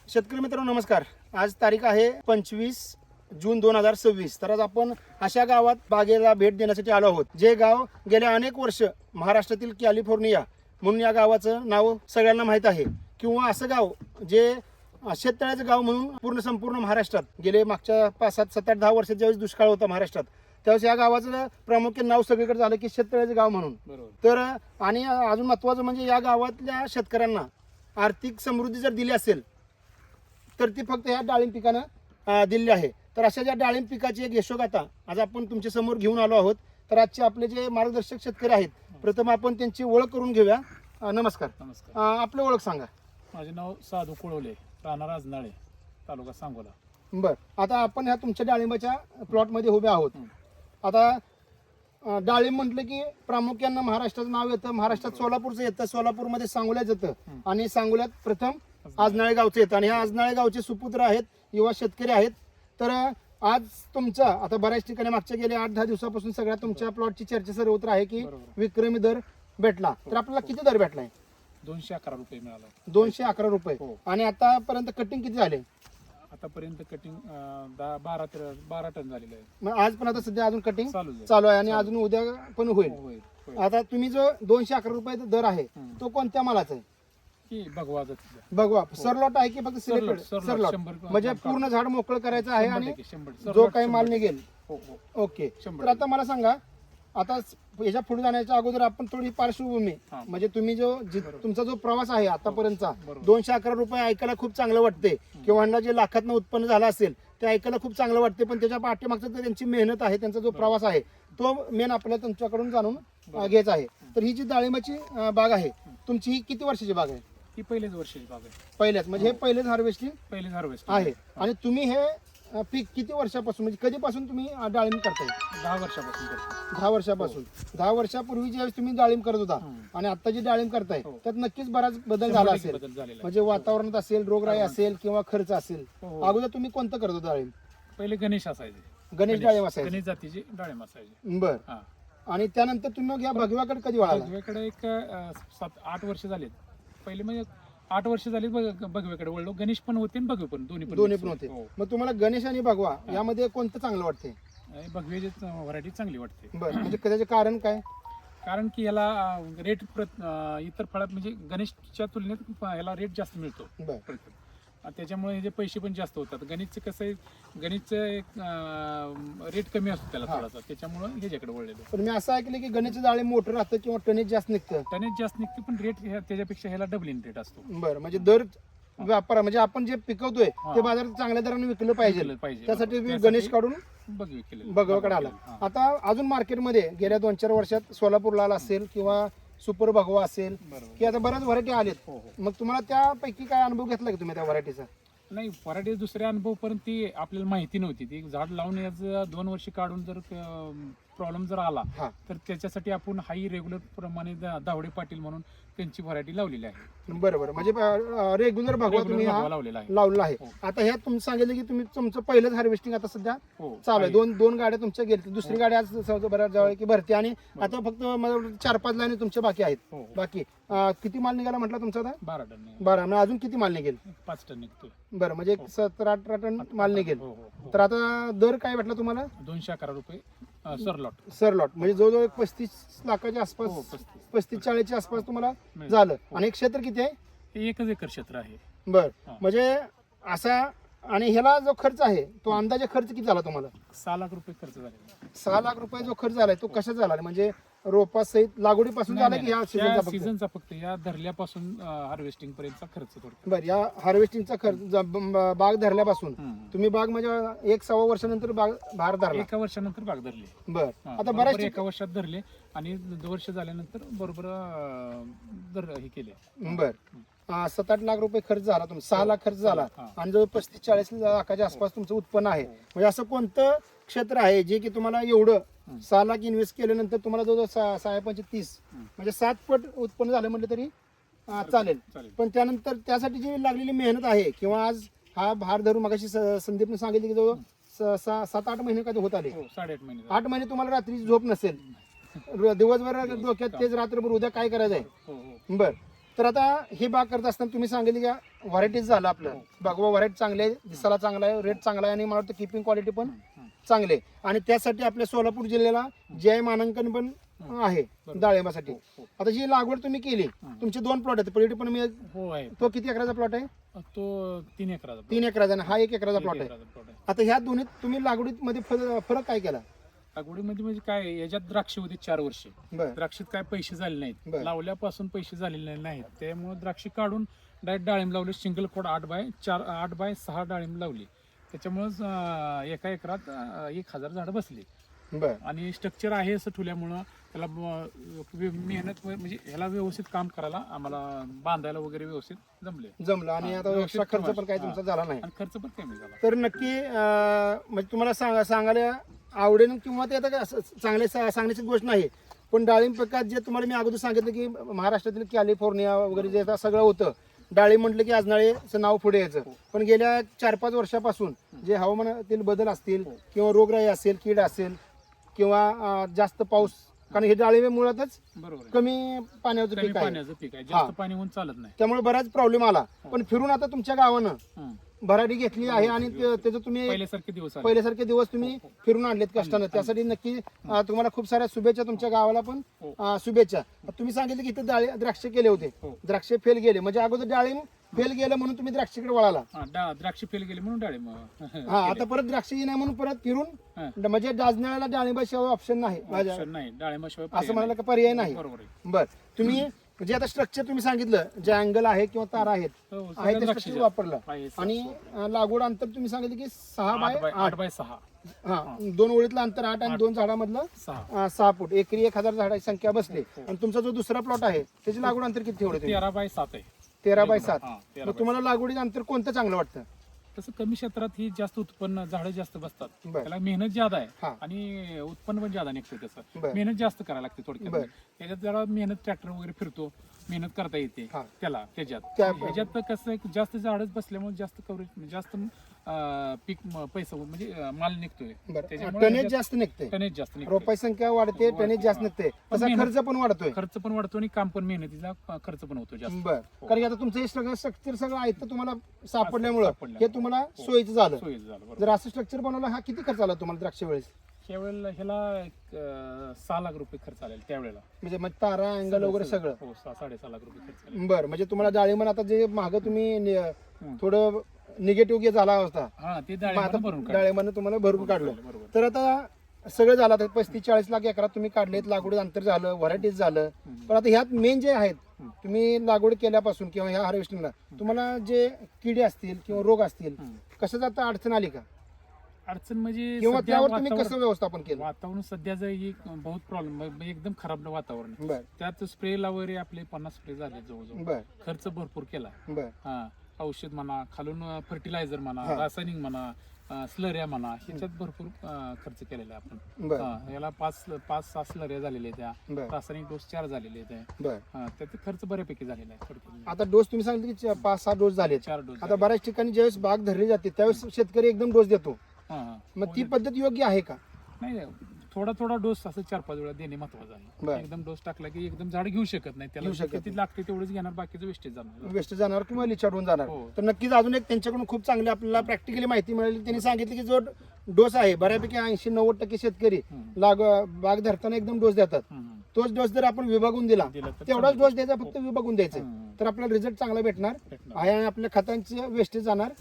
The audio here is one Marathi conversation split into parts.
शेतकरी मित्रांनो नमस्कार. आज तारीख आहे 25 जून 2026. तर आज आपण अशा गावात बागेला भेट देण्यासाठी आलो आहोत, जे गाव गेल्या अनेक वर्ष महाराष्ट्रातील कॅलिफोर्निया म्हणून या गावाचं नाव सगळ्यांना माहीत आहे, किंवा असं गाव जे शेततळ्याचं गाव म्हणून संपूर्ण महाराष्ट्रात गेले मागच्या 5-7-8-10 वर्षात ज्यावेळेस दुष्काळ होता महाराष्ट्रात, त्यावेळेस या गावाचं प्रामुख्याने नाव सगळीकडे झालं की शेततळ्याचं गाव म्हणून. तर आणि अजून महत्त्वाचं म्हणजे या गावातल्या शेतकऱ्यांना आर्थिक समृद्धी जर दिली असेल तर ती फक्त ह्या डाळिंब पिकानं दिली आहे. तर अशा ज्या डाळिंब पिकाची एक यशोगाथा आज आपण तुमच्या समोर घेऊन आलो आहोत. तर आजचे आपले जे मार्गदर्शक शेतकरी आहेत, प्रथम आपण त्यांची ओळख करून घेऊया. नमस्कार. आपली ओळख सांगा. माझे नाव साधू कुळवले, राहणार राजनाळे, तालुका सांगोला. बर, आता आपण ह्या तुमच्या डाळिंबाच्या प्लॉटमध्ये उभे आहोत. आता डाळिंब म्हटलं की प्रामुख्यानं महाराष्ट्राचं नाव येतं. महाराष्ट्रात सोलापूरचं येतं, सोलापूरमध्ये सांगोल्यात येतं, आणि सांगोल्यात प्रथम आजनाळे गावचं येतं. आणि ह्या आजनाळे गावचे सुपुत्र आहेत, युवा शेतकरी आहेत. तर आज तुमचा आता बऱ्याच ठिकाणी मागच्या गेल्या 8-10 दिवसापासून सगळ्या तुमच्या प्लॉटची चर्चा सर्वत्र आहे की विक्रमी दर भेटला. तर आपल्याला किती दर भेटलाय? 211 रुपये मिळाला. 211 रुपये. हो. आणि आतापर्यंत कटिंग किती झाले? आतापर्यंत कटिंग 12 टन झालेलं आहे. मग आज पण आता सध्या अजून कटिंग चालू चालू आहे आणि अजून उद्या पण होईल. होईल. आता तुम्ही जो 211 रुपयाचा दर आहे तो कोणत्या मालाचा आहे? की भगवाच बघवा सरलॉट आहे की फक्त सिलेक्टेड? सरलॉट म्हणजे पूर्ण झाड मोकळं करायचं आहे आणि जो काही माल निघेल. ओके. तर आता मला सांगा, आता याच्या पुढे जाण्याच्या अगोदर आपण थोडी पार्श्वभूमी, म्हणजे तुम्ही तुमचा जो प्रवास आहे आतापर्यंतचा, 211 रुपये ऐकायला खूप चांगलं वाटते, किंवा जे लाखातनं उत्पन्न झालं असेल ते ऐकायला खूप चांगलं वाटते, पण त्याच्या पाठीमागचं तर त्यांची मेहनत आहे, त्यांचा जो प्रवास आहे तो मेन आपल्याला तुमच्याकडून जाणून घ्यायचा आहे. तर ही जी डाळिंबाची बाग आहे तुमची, ही किती वर्षाची बाग आहे? ही पहिलेच वर्षाची बाग आहे. पहिल्याच म्हणजे हे पहिलेच हार्वेस्टिंग हार्वेस्ट आहे. आणि तुम्ही हे पीक किती वर्षापासून, म्हणजे कधीपासून तुम्ही डाळिंब करताय? 10 वर्षापासून करतो. 10 वर्षापासून. 10 वर्षापूर्वी ज्यावेळेस तुम्ही डाळिंब करत होता आणि आता जी डाळिंब करताय त्यात नक्कीच बराच बदल झाला असेल. बदल झालेला आहे. म्हणजे वातावरणात असेल, रोगराई असेल, किंवा खर्च असेल. अगोदर तुम्ही कोणतं करत होता डाळिंब? पहिले गणेश असायचे. गणेश डाळिंब असायचे. गणेश जातीचे डाळिंब असायचे. बर. आणि त्यानंतर तुम्ही मग या भगव्याकडे कधी वळाला? भगव्याकडे एक 7-8 वर्ष झालेत. पहिले म्हणजे 8 वर्ष झाली भगव्याकडे वळलो. गणेश पण होते आणि भगवे पण, दोन्ही पण होते. मग तुम्हाला गणेश आणि भगवा यामध्ये कोणतं चांगलं वाटते? भगव्याची व्हरायटी चांगली वाटते. बरं, म्हणजे त्याचे कारण काय? कारण की याला रेट इतर फळात म्हणजे गणेशच्या तुलनेत याला रेट जास्त मिळतो. बरं. त्याच्यामुळे ह्याचे पैसे पण जास्त होतात. गणेशचं कसं आहे, गणेशचं एक रेट कमी असतो त्याला थोडासा, त्याच्यामुळे ह्याच्याकडे वळलेलं. पण मी असं ऐकलं की गणेशचं डाळिंब मोठं राहतं किंवा टनेज जास्त निघतं. टनेज जास्त निघते, पण रेट त्याच्यापेक्षा ह्याला डबल रेट असतो. बरं, म्हणजे दर व्यापार, म्हणजे आपण जे पिकवतोय ते बाजारात चांगल्या दराने विकलं पाहिजे, त्यासाठी तुम्ही गणेश काढून भगवाकडे आला. आता अजून मार्केटमध्ये गेल्या 2-4 वर्षात सोलापूर लाल असेल किंवा सुपर भगवा असेल की आता बऱ्याच व्हरायटी आलेत. मग तुम्हाला त्यापैकी काय अनुभव घेतला की तुम्ही त्या व्हरायटीचा? नाही, व्हरायटी दुसरे अनुभव, पण ती आपल्याला माहिती नव्हती. ती झाड लावून याचं 2 वर्ष काढून जर प्रॉब्लेम जर आला तर त्याच्यासाठी आपण हाई रेग्युलर प्रमाणे दावडे पाटील म्हणून त्यांची व्हरायटी लावलेली आहे. बरोबर, म्हणजे रेग्युलर भगवा तुम्ही लावलेला आहे. आता ह्या तुम्ही सांगितलं की तुम्ही तुमचं पहिलंच हार्वेस्टिंग आता सध्या चालू आहे. दोन गाड्या तुमच्या गेल्या, दुसरी गाडी आज बऱ्याच जवळ की भरते, आणि आता फक्त 4-5 लाईनी तुमच्या बाकी आहेत. बाकी किती माल निघाला म्हटलं तुमचा आता? 12 टन. 12. म्हणजे अजून किती माल निघेल? 5 टन निघतो. बरं, म्हणजे 17-18 टन माल निघेल. तर आता दर काय भेटला तुम्हाला? 211 रुपये सरलॉट. म्हणजे जवळजवळ 35 लाखाच्या आसपास, 35-40च्या आसपास तुम्हाला झालं. आणि क्षेत्र किती आहे? 1 एकर क्षेत्र आहे. बर, म्हणजे असा. आणि ह्याला जो खर्च आहे तो अंदाजे खर्च किती झाला तुम्हाला? 6 लाख रुपये खर्च झाले. 6 लाख रुपये जो खर्च झालाय तो कशा झाला? म्हणजे रोपासहित लागवडीपासून झाला की या सीझनचा फक्त या धरल्यापासून हार्वेस्टिंग पर्यंतचा खर्च थोडा? बरं, या हार्वेस्टिंगचा खर्च बाग धरल्यापासून तुम्ही बाग म्हणजे 1-1.25 वर्षानंतर बाग धरला? 1 वर्षानंतर बाग धरली. बर. आता बऱ्याच 1 वर्षात धरले आणि 2 वर्ष झाल्यानंतर बरोबर हे केले. बर. 7-8 लाख रुपये खर्च झाला, तुमचा 6 लाख खर्च झाला, आणि जवळ 35-40 लाखाच्या आसपास तुमचं उत्पन्न आहे. म्हणजे असं कोणतं क्षेत्र आहे जे की तुम्हाला एवढं 6 लाख इन्व्हेस्ट केल्यानंतर तुम्हाला जवळजवळ 6-5-30 म्हणजे 7 पट उत्पन्न झालं म्हटलं तरी चालेल. पण त्यानंतर त्यासाठी जी लागलेली मेहनत आहे, किंवा आज हा भार धरून मगाशी संदीपने सांगितलं की जवळ 7-8 महिने कधी होत आले? 8.5 महिने. 8 महिने तुम्हाला रात्रीची झोप नसेल, दिवसभर डोक्यात तेच रात्रभर उद्या काय करायचं आहे. बर. तर आता ही बाग करत असताना तुम्ही सांगितले की व्हरायटीज झालं आपलं बागवा व्हरायटी चांगले आहे, दिसायला चांगला आहे, रेट चांगला आहे आणि मला वाटतं किपिंग क्वालिटी पण चांगले आणि त्यासाठी आपल्या सोलापूर जिल्ह्याला GI मानांकन पण आहे डाळिंबासाठी. आता जी लागवड तुम्ही केली तुमचे 2 प्लॉट आहेत, पलीकडे पण मी हो आहे. तो किती एकराचा प्लॉट आहे? तो 3 एकराचा 3 एकराचा आणि हा 1 एकराचा प्लॉट आहे. plot आहे. आता ह्या दोन्हीत तुम्ही लागवडीमध्ये फरक काय केला? लागवडीमध्ये म्हणजे काय, याच्यात द्राक्ष होती 4 वर्ष, बरं द्राक्षात काय पैसे झाले नाहीत, बरं. लावल्यापासून पैसे झालेले नाहीत, त्यामुळे द्राक्ष काढून डायरेक्ट डाळिंब लावले. सिंगल खोड 8x6 डाळिंब लावली. त्याच्यामुळं एका एकरात 1000 झाडं बसली. बरं आणि स्ट्रक्चर आहे असं ठेवल्यामुळं त्याला मेहनत म्हणजे ह्याला व्यवस्थित काम करायला आम्हाला बांधायला वगैरे व्यवस्थित जमलं आणि आता व्यवस्थित एक्स्ट्रा खर्च खर्च पण काही तुमचा झाला नाही. आणि खर्च पण कमी झाला. तर नक्की म्हणजे तुम्हाला सांगायला आवडेल किंवा ते आता चांगले सांगण्याची गोष्ट नाही, पण डाळिंब पिकात जे तुम्हाला मी अगोदर सांगितलं की महाराष्ट्रातील कॅलिफोर्निया वगैरे जे आता सगळं होतं, डाळिंब म्हटलं की आजनाळेचं नाव पुढे यायचं. पण गेल्या 4-5 वर्षापासून जे हवामानातील बदल असतील किंवा रोगराई असेल, कीड असेल किंवा जास्त पाऊस, कारण हे डाळिंब मुळातच बरोबर कमी पाण्याचं कमी पीक आहे, पाण्याचं पीक आहे, जास्त पाणी होऊन चालत नाही. त्यामुळे बराच प्रॉब्लेम आला. पण फिरून आता तुमच्या गावानं हं. भरारी घेतली आहे आणि त्याचं तुम्ही पहिल्यासारखे दिवस आले. पहिल्यासारखे दिवस तुम्ही फिरून आणलेत कष्टानं. त्यासाठी नक्की तुम्हाला खूप साऱ्या शुभेच्छा, तुमच्या गावाला पण शुभेच्छा. तुम्ही सांगितलं की इथे द्राक्ष केले होते, द्राक्ष फेल गेले, म्हणजे अगोदर डाळिंब फेल गेलं म्हणून तुम्ही द्राक्षकडे वळाला. द्राक्ष फेल गेले म्हणून डाळिंब हा, आता परत द्राक्ष नाही म्हणून परत फिरून म्हणजे डाजनाळ्याला डाळिंबाशिवाय ऑप्शन नाही ऑप्शन नाही, डाळिंबाशिवाय असं म्हणायला का पर्याय नाही. बरोबर आहे. बर, तुम्ही म्हणजे आता स्ट्रक्चर तुम्ही सांगितलं, जे अँगल आहे किंवा तारा आहेत हो, आहे सगळं ते द्राक्षाचं स्ट्रक्चर वापरलं आहे. आणि लागवड अंतर तुम्ही सांगितलं की 6x8. 8x6 हा, 2 ओळीतलं अंतर 8 आणि 2 झाडामधलं 6 फूट. एकरी 1000 झाडाची संख्या बसली. आणि तुमचा जो दुसरा प्लॉट आहे त्याची लागवड अंतर किती ठेवलं तुम्ही? 13x7 आहे. 13x7. हा, 13x7. मग तुम्हाला लागवडीचं अंतर कोणतं चांगलं वाटतं? तसं कमी क्षेत्रात ही जास्त उत्पन्न, झाडं जास्त बसतात, बरं. त्याला मेहनत ज्यादा हा. आहे आणि उत्पन्न पण ज्यादा निघतं. त्याचं बरं. मेहनत जास्त करायला लागते थोडक्यात. बरं. त्याच्यात जरा मेहनत, ट्रॅक्टर वगैरे फिरतो, मेहनत करता येते हा. त्याला. त्याच्यात त्या- ह्याच्यात कसं आहे, जास्त झाडच बसल्यामुळे जास्त कव्हरेज, जास्त पीक पैसा म्हणजे माल निघतोय. बरं, त्याच्यामुळे टनेज ह्याच्यात जास्त निघते, टनेज जास्त निघतोय, रोपाई संख्या वाढते, टनेज जास्त निघते, तसा मेहनत- खर्च पण वाढतोय. खर्च पण वाढतो आणि काम पण, मेहनतीचा खर्च पण होतो जास्त. बर, कारण की आता तुमचं हे सगळं स्ट्रक्चर सगळं आहे तर तुम्हाला सापडल्यामुळं सापडल्यामुळं. हे तुम्हाला सोयीचं झालं. सोयीचं झालं. बरोबर. जर असं स्ट्रक्चर बनवलं, हा किती खर्च आला तुम्हाला द्राक्ष वेळेस? त्यावेळेला ह्याला 6 लाख रुपये खर्च आलेला त्यावेळेला. म्हणजे मग तारा अँगल वगैरे सगळं? हो, 6-6.5 लाख रुपये खर्च आले. बरं, म्हणजे तुम्हाला डाळिंब आता जे मागं तुम्ही थोडं निगेटिव्ह झाला होता, हा, ते मग डाळिंबानं आता भरून काढलं. डाळिंबानं तुम्हाला भरून काढलं. बरोबर. तर आता सगळं झालं, आता 35-40 लाख एकरात तुम्ही काढलेत, लागवड अंतर झालं, व्हरायटीज झालं. पण आता ह्यात मेन जे आहेत, तुम्ही लागवड केल्यापासून किंवा ह्या हार्वेस्टिंगला तुम्हाला जे किडे असतील किंवा रोग असतील, कशाच आता अडचण आली का? अडचण म्हणजे किंवा सध्या त्यावर तुम्ही वातावरण- कसं व्यवस्थापन केलं? वातावरण सध्याचं एक बहुत प्रॉब्लेम, एकदम खराब वातावरण आहे. बर त्यात स्प्रेला वगैरे आपले 50 स्प्रे झाले जवळजवळ. बर खर्च भरपूर केला. बर हा, औषध म्हणा, खालून फर्टिलायझर म्हणा, हा. रासायनिक म्हणा, स्लऱ्या म्हणा, ह्याच्यात भरपूर खर्च केलेला आहे आपण. बर हा, याला 5-6 स्लऱ्या झालेल्या आहेत, त्या बर रासायनिक डोस 4 झालेले आहेत. बर हा, त्याचा खर्च बऱ्यापैकी झालेला आहे थोडक्यात. आता डोस तुम्ही सांगितले की 5-6 डोस झाले. 4 डोस. आता बऱ्याच ठिकाणी ज्यावेळेस बाग धरली जाते त्यावेळेस शेतकरी एकदम डोस देतो. मग ती पद्धत योग्य आहे का? नाही, थोडा थोडा डोस असं 4-5 वेळा देणे महत्वाचं आहे. बरं. एकदम डोस टाकला की एकदम झाड घेऊ शकत नाही, त्याला घेऊ शकत किती लागते तेवढंच घेणार, बाकीचं वेस्टेज जाणार. वेस्ट जाणार किंवा लिचाडून जाणार. हो. तर नक्कीच अजून एक त्यांच्याकडून खूप चांगली आपल्याला प्रॅक्टिकली माहिती मिळाली. त्यांनी सांगितलं की जो डोस आहे बऱ्यापैकी 80-90% शेतकरी बाग धरताना एकदम डोस देतात. तोच डोस जर आपण विभागून दिला दिलं तर तेवढाच डोस द्यायचा, फक्त विभागून द्यायचं, हम्म. तर आपल्याला रिझल्ट चांगला भेटणार आहे आणि आपल्या खतांची वेस्टेज जाणार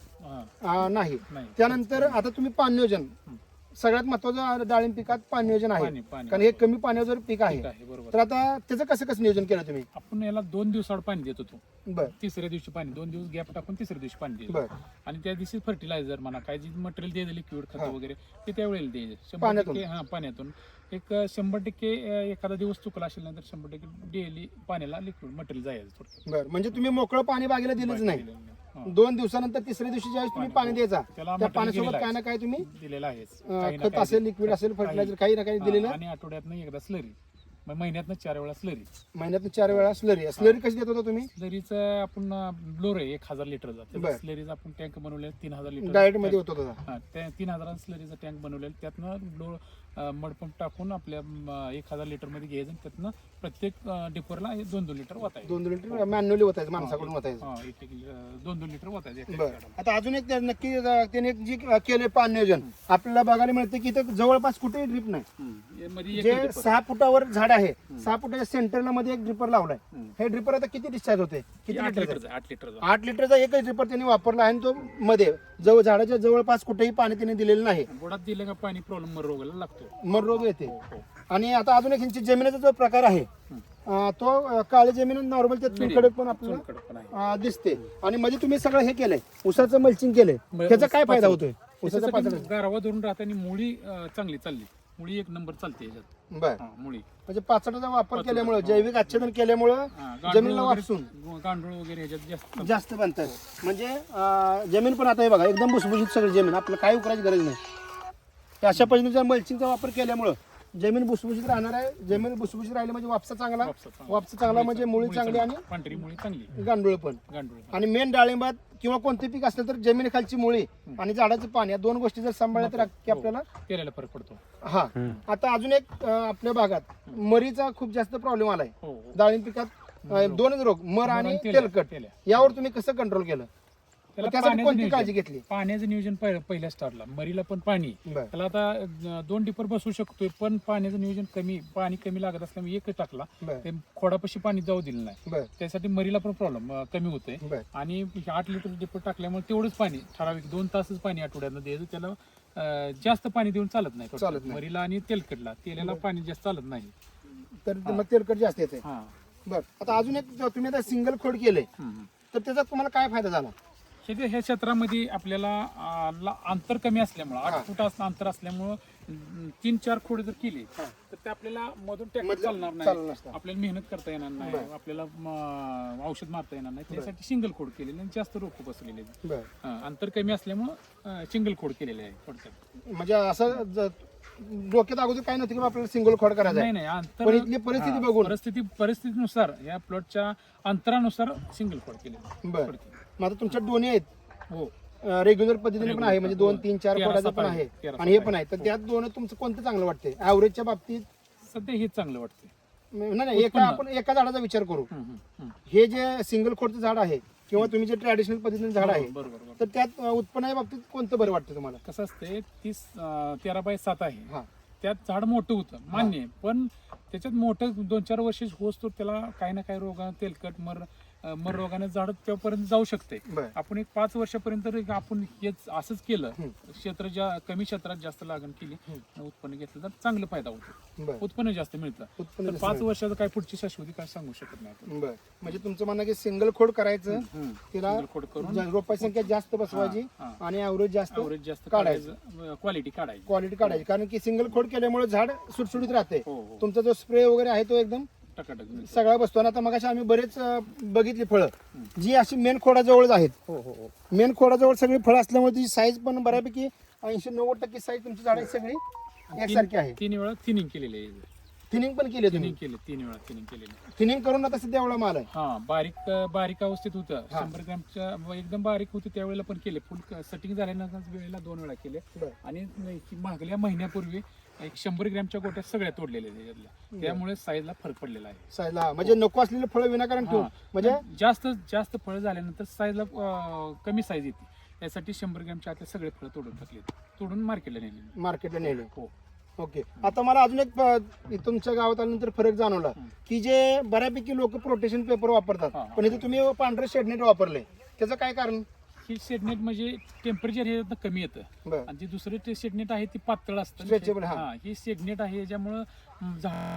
नाही. नाही. त्यानंतर आता तुम्ही पाणी नियोजन, सगळ्यात महत्वाचं डाळिंब पिकात पाणी नियोजन आहे, पाणी कारण हे कमी पाण्यावर पीक आहे. ठीक आहे, बरोबर. तर आता त्याचं कसं नियोजन केलं तुम्ही? आपण याला 2 दिवसाआड पाणी देत होतो. बर तिसऱ्या दिवशी पाणी, 2 दिवस गॅप टाकून तिसऱ्या दिवशी पाणी द्यायचं. बर आणि त्या दिवशी फर्टिलायझर म्हणा, काय जे मटेरियल द्यायचं लिक्विड खत हा. वगैरे, ते त्यावेळेला द्यायचं. 100% पाण्यातून? हा, पाण्यातून. एक 100% एखादा दिवस चुकला असेल नंतर 100% डेली पाण्याला लिक्विड मटेरियल जायचं थोडक्यात. बर, म्हणजे तुम्ही मोकळं पाणी बागेला दिलंच नाही. हा. 2 दिवसानंतर तिसऱ्या दिवशी ज्यावेळेस तुम्ही पाणी द्यायचा, त्याला त्या material पाण्यासोबत दिलेलं काय ना आहे. काय तुम्ही दिलेलं आहेच. काही ना खत काही असेल, लिक्विड असेल, फर्टिलायझर काही ना काही दिलेलं. आणि आठवड्यातनं एकदा स्लरी, महिन्यातनं 4 वेळा स्लरी. महिन्यात 4 वेळा स्लरी कशी देत होता तुम्ही? स्लरीचं आपण ब्लोर आहे 1000 लिटरचा. बरं. स्लरीचा आपण टँक बनवले 3000 लिटर. डाएट मध्ये होत होता? हा, 3000 स्लरीचा टँक बनवलेला, त्यातनं मडपंप टाकून आपल्या 1000 लिटर मध्ये घ्यायचं आणि त्यातनं प्रत्येक डिपरला 2-2 लिटर वतायचं. 2 लिटर मॅन्युअली होतायचं माणसाकडून होतायचं. 2-2 लिटर वतायचं. बरं, आता अजून एक नक्की त्याने एक जी केले पाणी नियोजन आपल्याला बघायला मिळते की इथं जवळपास कुठेही ड्रिप नाही. जे 6 फुटावर झाड आहे 6 फुटाच्या सेंटरला मध्ये एक ड्रिपर लावलाय. हे ड्रिपर आता किती डिस्चार्ज होते? किती 8 लिटर? लिटरचा 8 लिटरचा. 8 लिटरचा एकच ड्रिपर त्यांनी वापरला आहे आणि तो मध्ये झाडाच्या जवळपास कुठेही पाणी त्यांनी दिलेलं नाही. बुडात दिलं का पाणी प्रॉब्लेम मर रोगाला लागतो. मर रोग येते. आणि आता अजून एक यांची जमिनीचा जो प्रकार आहे तो काळी जमीन नॉर्मल त्या चुनखडक पण आपल्याला दिसते. आणि मध्ये तुम्ही सगळं हे केलंय ऊसाचं मल्चिंग केलंय, त्याचा काय फायदा होतोय? ऊसाचा पाचड गारावा धरून राहते आणि मुळी चांगली चालली. मुळी एक नंबर चालते याच्यात. बर, मुळी म्हणजे पाचडाचा वापर केल्यामुळे जैविक आच्छादन केल्यामुळे जमिनीला वापसून गांडूळ वगैरे ह्याच्यात जास्त बनतात. म्हणजे जमीन पण आता हे बघा एकदम भुसभुशीत सगळी जमीन, आपल्याला काही उकरायची गरज नाही. अशा पद्धतीने मल्चिंगचा वापर केल्यामुळे जमीन भुसभुशीत राहणार आहे. जमीन भुसभुशीत राहिली म्हणजे वापसा चांगला म्हणजे मुळी चांगली आणि पांढरी मुळी चांगली, गांडूळ पण. आणि मेन डाळिंबात किंवा कोणते पीक असलं तर जमिनीखालची मुळी आणि झाडाचं पाणी या 2 गोष्टी जर सांभाळल्या तर आपल्याला केलेला फरक पडतो. हा. आता अजून एक आपल्या भागात मरीचा खूप जास्त प्रॉब्लेम आलाय. डाळिंब पिकात 2 रोग, मर आणि तेलकट. यावर तुम्ही कसं कंट्रोल केलं? त्यासाठी कोणती काळजी घेतली? पाण्याचं नियोजन पहिल्या स्टार्टला मरीला पण पाणी त्याला आता 2 डिपर बसवू शकतोय, पण पाण्याचं नियोजन पाणी कमी लागत असल्यामुळे एक टाकला. ते खोडापाशी पाणी जाऊ दिलं नाही, त्यासाठी मरीला पण प्रॉब्लेम कमी होतोय. आणि 8 लिटर डिपर टाकल्यामुळे तेवढंच पाणी ठराविक 2 तासच पाणी आठवड्यानं द्यायचं. त्याला जास्त पाणी देऊन चालत नाही मरीला आणि तेलकटला. तेलाला पाणी जास्त चालत नाही, तर मग तेलकट जास्त येते. बर, आता अजून एक तुम्ही आता सिंगल खोड केले तर त्याचा तुम्हाला काय फायदा झाला? ह्या क्षेत्रामध्ये आपल्याला अंतर कमी असल्यामुळं 8 फूट अंतर असल्यामुळं 3-4 खोड जर केली तर ते आपल्याला मधून ट्रॅक्टर चालणार नाही, आपल्याला मेहनत करता येणार नाही, आपल्याला औषध मारता येणार नाही. त्यासाठी सिंगल खोड केलेले आणि जास्त रोप बसलेले. अंतर कमी असल्यामुळं सिंगल खोड केलेले आहे थोडक्यात. म्हणजे असं डोक्यात अगोदर काय नव्हतं की आपल्याला सिंगल खोड करायचं नाही. परिस्थिती बघून परिस्थितीनुसार या प्लॉटच्या अंतरानुसार सिंगल खोड केले. बरं, मग आता तुमच्या दोन्ही आहेत. हो, रेग्युलर पद्धतीने पण आहे, म्हणजे 2, 3, 4 खोडाचं पण आहे आणि हे पण आहे. तर त्यात दोन तुमचं कोणतं चांगलं वाटतंय ऍव्हरेजच्या बाबतीत? सध्या हेच चांगलं वाटतंय. नाही, आपण एका झाडाचा विचार करू. हे जे सिंगल खोडचं झाड आहे किंवा तुम्ही जे ट्रॅडिशनल पद्धतीने झाड आहे तर त्यात उत्पन्नाच्या बाबतीत कोणतं बरं वाटतं तुम्हाला? कसं असते 13x7 आहे, त्यात झाड मोठं होतं मान्य आहे, पण त्याच्यात मोठं 2-4 वर्ष होस तर त्याला काही ना काही रोग, तेलकट मर रोगाने झाड त्यापर्यंत जाऊ शकते. आपण एक 5 वर्षापर्यंत आपण हेच असंच केलं, कमी क्षेत्रात जास्त लागण केली, उत्पन्न घेतलं तर चांगला फायदा होतो, उत्पन्न जास्त मिळतं. तर 5 वर्षाचं काय पुढची शाश्वती काय सांगू शकत नाही. म्हणजे तुमचं म्हणणं की सिंगल खोड करायचं, तिला रोपाची संख्या जास्त बसवायची आणि ऍव्हरेज जास्त काढायचं, क्वालिटी काढायची. कारण की सिंगल खोड केल्यामुळे झाड सुटसुटीत राहते. तुमचा जो स्प्रे वगैरे आहे तो एकदम सगळा बसतो. आणि आता मग आम्ही बरेच बघितली फळं जी अशी मेन खोडाजवळच आहेत. मेन खोडाजवळ सगळी फळं असल्यामुळे तिची साईज पण बऱ्यापैकी 80-90% साईज तुमची झाडाची सगळी एकसारखी आहे. 3 वेळा थिनिंग केलेली आहे. थिनिंग पण केली तुम्ही? 3 वेळा थिनिंग केलेली. थिनिंग करून आता सध्या एवढा माल आहे. बारीक अवस्थेत होतं, 100 ग्रॅमच्या एकदम बारीक होती त्यावेळेला पण केले. फुल सेटिंग झाल्यानंतर वेळेला 2 वेळा केले. आणि मागल्या महिन्यापूर्वी 100 ग्रॅमच्या गोट्या सगळ्या तोडलेल्या त्याच्यातल्या, त्यामुळे साईजला फरक पडलेला आहे. साईजला म्हणजे नको असलेले फळं विनाकारण ठेवून, म्हणजे जास्त फळं झाल्यानंतर साईजला कमी साईज येते, यासाठी 100 ग्रॅमच्या आतले सगळे फळं तोडून मार्केटला नेले. हो, ओके. आता मला अजून एक तुमच्या गावात आल्यानंतर फरक जाणवला की जे बऱ्यापैकी लोक प्रोटेक्शन पेपर वापरतात, पण इथे तुम्ही पांढरे शेडनेट वापरले, त्याचं काय कारण? ही शेडनेट म्हणजे टेम्परेचर हे कमी येतं आणि जी दुसरी शेडनेट आहे ती पातळ असतं. स्ट्रेचेबल. ही शेडनेट आहे याच्यामुळं